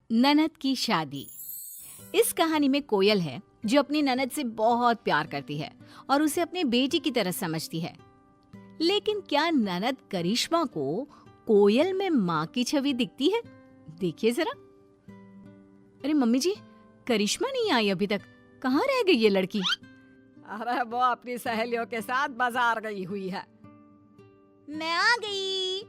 ननद की शादी। इस कहानी में कोयल है जो अपनी ननद से बहुत प्यार करती है और उसे अपनी बेटी की तरह समझती है। लेकिन क्या ननद करिश्मा को कोयल में माँ की छवि दिखती है? देखिए जरा। अरे मम्मी जी, करिश्मा नहीं आई अभी तक, कहाँ रह गई ये लड़की? अरे वो अपनी सहेलियों के साथ बाजार गई हुई है। मैं आ गई।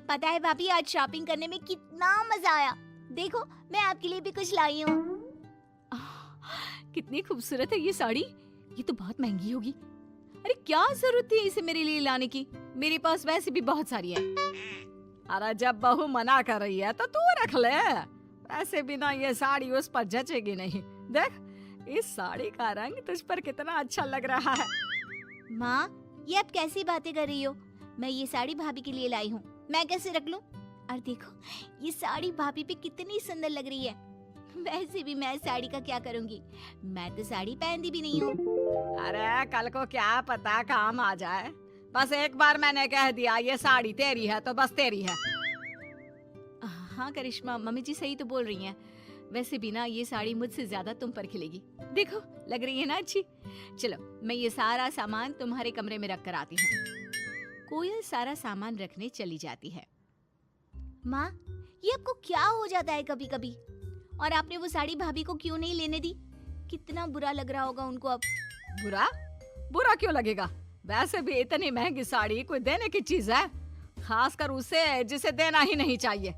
पता है भाभी, आज शॉपिंग करने में कितना मजा आया। देखो, मैं आपके लिए भी कुछ लाई हूँ। कितनी खूबसूरत है ये साड़ी। ये तो बहुत महंगी होगी। अरे क्या जरूरत थी इसे मेरे लिए लाने की? मेरे पास वैसे भी बहुत सारी है। अरे जब बहू मना कर रही है तो तू रख ले। वैसे भी ना ये साड़ी उस पर जचेगी नहीं। देख, इस साड़ी का रंग तुझ पर कितना अच्छा लग रहा है। माँ, ये आप कैसी बातें कर रही हो? मैं ये साड़ी भाभी के लिए लाई हूँ, मैं कैसे रख लूँ? और देखो, ये साड़ी भाभी पे कितनी सुंदर लग रही है। वैसे भी मैं साड़ी का क्या करूँगी, मैं तो साड़ी पहनती भी नहीं हूँ। अरे कल को क्या पता काम आ जाए। बस एक बार मैंने कह दिया ये साड़ी तेरी है तो बस तेरी है। हाँ करिश्मा, मम्मी जी सही तो बोल रही हैं। वैसे भी ना ये साड़ी मुझसे ज्यादा तुम पर खिलेगी। देखो, लग रही है ना अच्छी। चलो, मैं ये सारा सामान तुम्हारे कमरे में रख कर आती हूँ। कोयल सारा सामान रखने चली जाती है। माँ, ये आपको क्या हो जाता है कभी कभी? और आपने वो साड़ी भाभी को क्यों नहीं लेने दी? कितना बुरा लग रहा होगा उनको अब। बुरा? बुरा क्यों लगेगा? वैसे भी इतनी महंगी साड़ी कोई देने की चीज है, खासकर उसे जिसे देना ही नहीं चाहिए।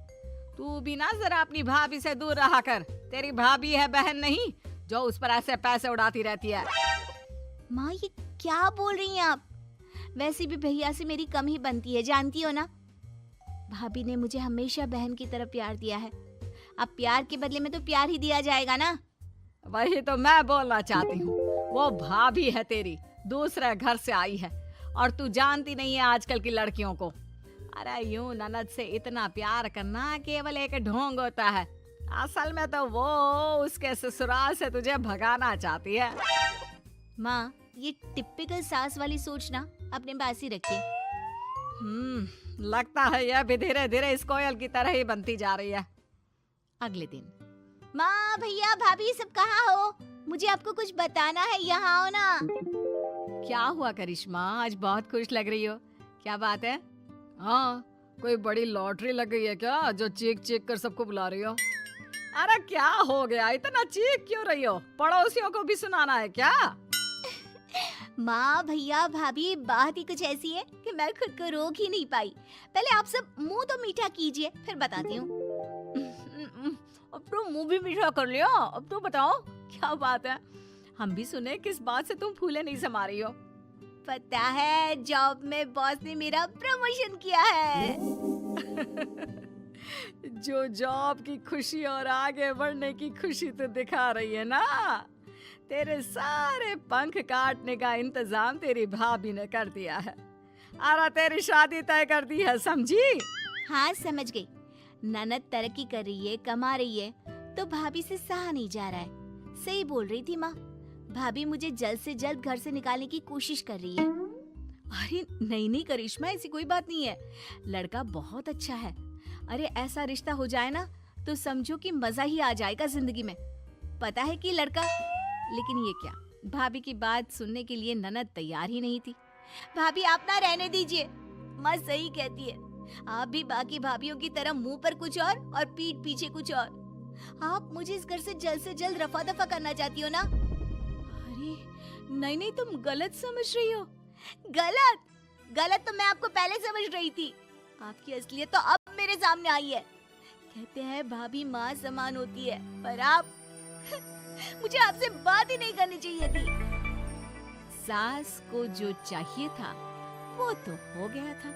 तू भी ना जरा अपनी भाभी से दूर रहा कर। तेरी भाभी है, बहन नहीं, जो उस पर ऐसे पैसे उड़ाती रहती है। माँ, ये क्या बोल रही हैं आप? वैसे भी भैया से मेरी कम ही बनती है, जानती हो ना। भाभी ने मुझे हमेशा बहन की तरह प्यार दिया है। अब प्यार के बदले में तो प्यार ही दिया जाएगा ना। वही तो मैं बोलना चाहती हूँ। वो भाभी है तेरी, दूसरे घर से आई है, और तू जानती नहीं है आजकल की लड़कियों को। अरे यूं ननद से इतना प्यार करना केवल एक ढोंग होता है। असल में तो वो उसके ससुराल से तुझे भगाना चाहती है। माँ, ये टिपिकल सास वाली सोच ना अपने पास ही रखिए। लगता है यह भी धीरे धीरे इस कोयल की तरह ही बनती जा रही है। अगले दिन। माँ, भैया, भाभी सब कहाँ हो? मुझे आपको कुछ बताना है, यहाँ आओ ना। क्या हुआ करिश्मा, आज बहुत खुश लग रही हो, क्या बात है? हाँ, कोई बड़ी लॉटरी लग गई है क्या जो चीख चीख कर सबको बुला रही हो? अरे क्या हो गया, इतना चीख क्यों रही हो? पड़ोसियों को भी सुनाना है क्या? माँ, भैया, भाभी, बात ही कुछ ऐसी है कि मैं खुद को रोक ही नहीं पाई। पहले आप सब मुंह तो मीठा कीजिए, फिर बताती हूँ। अब तो मुंह भी मीठा कर लिया। अब तो बताओ क्या बात है, हम भी सुने किस बात से तुम फूले नहीं समा रही हो। पता है, जॉब में बॉस ने मेरा प्रमोशन किया है। जो जॉब की खुशी और आगे बढ़ने की खुशी तो दिखा रही है ना, तेरे सारे पंख काटने का इंतजाम तेरी भाभी ने कर दिया है। अरे तेरी शादी तय कर दी है, समझी? हाँ, समझ गई। ननद तरक्की कर रही है, कमा रही है, तो भाभी से सहा नहीं जा रहा है। सही बोल रही थी माँ, भाभी मुझे जल्द से जल्द घर से निकालने की कोशिश कर रही है। अरे नहीं करिश्मा, ऐसी कोई बात नहीं है। लड़का बहुत अच्छा है। अरे ऐसा रिश्ता हो जाए ना तो समझो कि मजा ही आ जाएगा जिंदगी में। पता है कि लड़का, लेकिन ये क्या, भाभी की बात सुनने के लिए ननद तैयार ही नहीं थी। भाभी, आप ना रहने दीजिए। माँ सही कहती है, आप भी बाकी भाभीयों की तरह मुंह पर कुछ और पीठ पीछे कुछ और। आप मुझे इस घर से जल्द रफा दफा करना चाहती हो ना? अरे नहीं, तुम गलत समझ रही हो। गलत तो मैं आपको पहले समझ रही थी। आपकी असलियत तो अब मेरे सामने आई है। कहते हैं भाभी माँ समान होती है, पर आप मुझे आपसे बात ही नहीं करनी चाहिए थी। सास को जो चाहिए था वो तो हो गया था।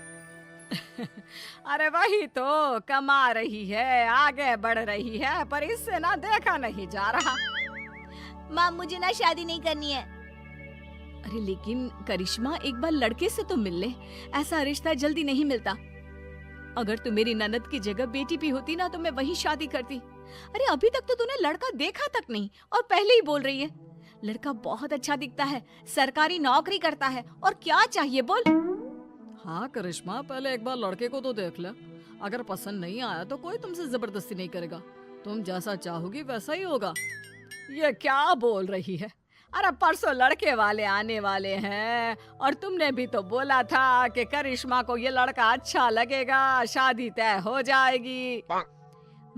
अरे वही तो, कमा रही है, आगे बढ़ रही है, पर इससे ना देखा नहीं जा रहा। माँ, मुझे ना शादी नहीं करनी है। अरे लेकिन करिश्मा, एक बार लड़के से तो मिल ले, ऐसा रिश्ता जल्दी नहीं मिलता। अगर तू मेरी ननद की जगह बेटी भी होती ना तो मैं वही शादी करती। अरे अभी तक तो तूने लड़का देखा तक नहीं और पहले ही बोल रही है। लड़का बहुत अच्छा दिखता है, सरकारी नौकरी करता है, और क्या चाहिए बोल? हाँ करिश्मा, पहले एक बार लड़के को तो देख ले। अगर पसंद नहीं आया तो कोई तुमसे जबरदस्ती नहीं करेगा। तुम जैसा चाहोगी वैसा ही होगा। ये क्या बोल रही है? अरे परसों लड़के वाले आने वाले हैं और तुमने भी तो बोला था कि करिश्मा को ये लड़का अच्छा लगेगा, शादी तय हो जाएगी।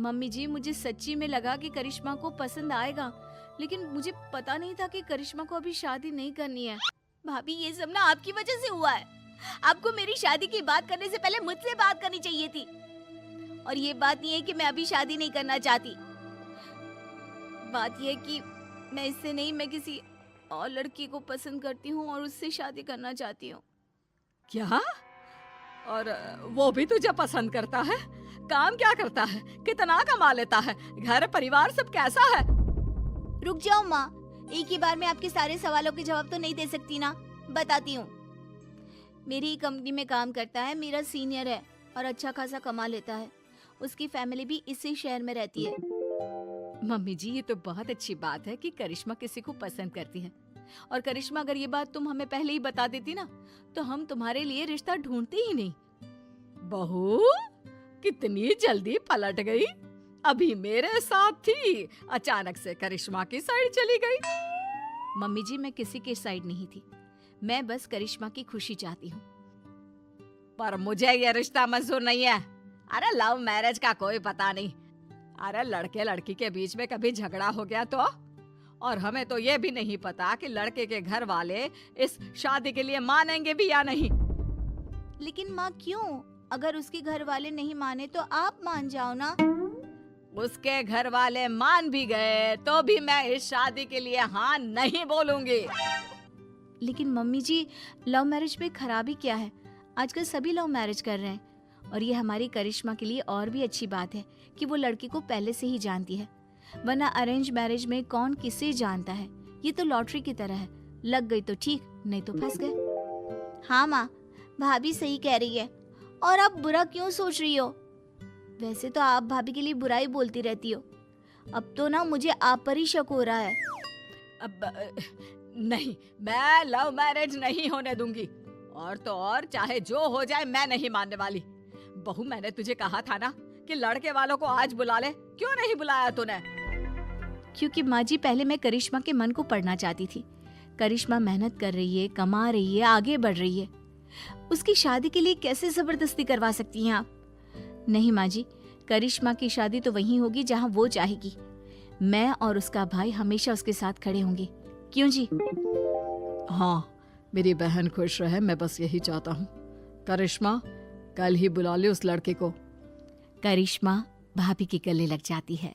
मम्मी जी, मुझे सच्ची में लगा कि करिश्मा को पसंद आएगा, लेकिन मुझे पता नहीं था कि करिश्मा को अभी शादी नहीं करनी है। भाभी ये सब ना आपकी वजह से हुआ है। आपको मेरी शादी की बात करने से पहले मुझसे बात करनी चाहिए थी। और ये बात नहीं है कि मैं अभी शादी नहीं करना चाहती। बात ये है कि मैं इससे नहीं, मैं किसी और लड़की को पसंद करती हूँ और उससे शादी करना चाहती हूँ। क्या? और वो भी तुझे पसंद करता है? काम क्या करता है? कितना कमा लेता है? घर परिवार सब कैसा है? रुक जाओ माँ, एक ही बार में आपके सारे सवालों के जवाब तो नहीं दे सकती ना। बताती हूँ। मेरी ही कंपनी में काम करता है, मेरा सीनियर है और अच्छा खासा कमा लेता है। उसकी फैमिली भी इसी शहर में रहती है। मम्मी जी, ये तो बहुत अच्छी बात है कि करिश्मा किसी को पसंद करती है। और करिश्मा, अगर ये बात तुम हमें पहले ही बता देती ना, तो हम तुम्हारे लिए रिश्ता ढूंढते ही नहीं। बहू कितनी जल्दी पलट गई। अभी मेरे साथ थी, अचानक से करिश्मा की साइड चली गई। मम्मी जी, मैं किसी के साइड नहीं थी, मैं बस करिश्मा की खुशी चाहती हूँ। पर मुझे ये रिश्ता मंजूर नहीं है। अरे लव मैरिज का कोई पता नहीं। अरे लड़के लड़की के बीच में कभी झगड़ा हो गया तो? और हमें तो ये भी नहीं पता कि लड़के के घर वाले इस शादी के लिए मानेंगे भी या नहीं। लेकिन माँ क्यों? अगर उसके घर वाले नहीं माने तो आप मान जाओ ना। उसके घर वाले मान भी गए तो भी मैं इस शादी के लिए हाँ नहीं बोलूंगी। लेकिन मम्मी जी, लव मैरिज में खराबी क्या है? आजकल सभी लव मैरिज कर रहे हैं। और ये हमारी करिश्मा के लिए और भी अच्छी बात है कि वो लड़की को पहले से ही जानती है, वरना अरेंज मैरिज में कौन किसे जानता है। ये तो लॉटरी की तरह है, लग गई तो ठीक, नहीं तो फंस गए। हाँ माँ, भाभी सही कह रही है। और आप बुरा क्यों सोच रही हो? वैसे तो आप भाभी के लिए बुराई बोलती रहती हो। अब तो ना मुझे आप पर ही शक हो रहा है। अब नहीं, मैं लव मैरिज नहीं होने दूंगी। और तो और चाहे जो हो जाए मैं नहीं मानने वाली। बहू, मैंने तुझे कहा था ना कि लड़के वालों को आज बुला ले, क्यों नहीं बुलाया तूने? क्योंकि माँ जी, पहले मैं करिश्मा के मन को पढ़ना चाहती थी। करिश्मा मेहनत कर रही है, कमा रही है, आगे बढ़ रही है। उसकी शादी के लिए कैसे जबरदस्ती करवा सकती हैं आप? नहीं माँ जी, करिश्मा की शादी तो वहीं होगी जहाँ वो चाहेगी। मैं और उसका भाई हमेशा उसके साथ खड़े होंगे। क्यों जी? हाँ, मेरी बहन खुश रहे, मैं बस यही चाहता हूँ। करिश्मा, कल ही बुला ले उस लड़के को। करिश्मा भाभी के गले लग जाती है।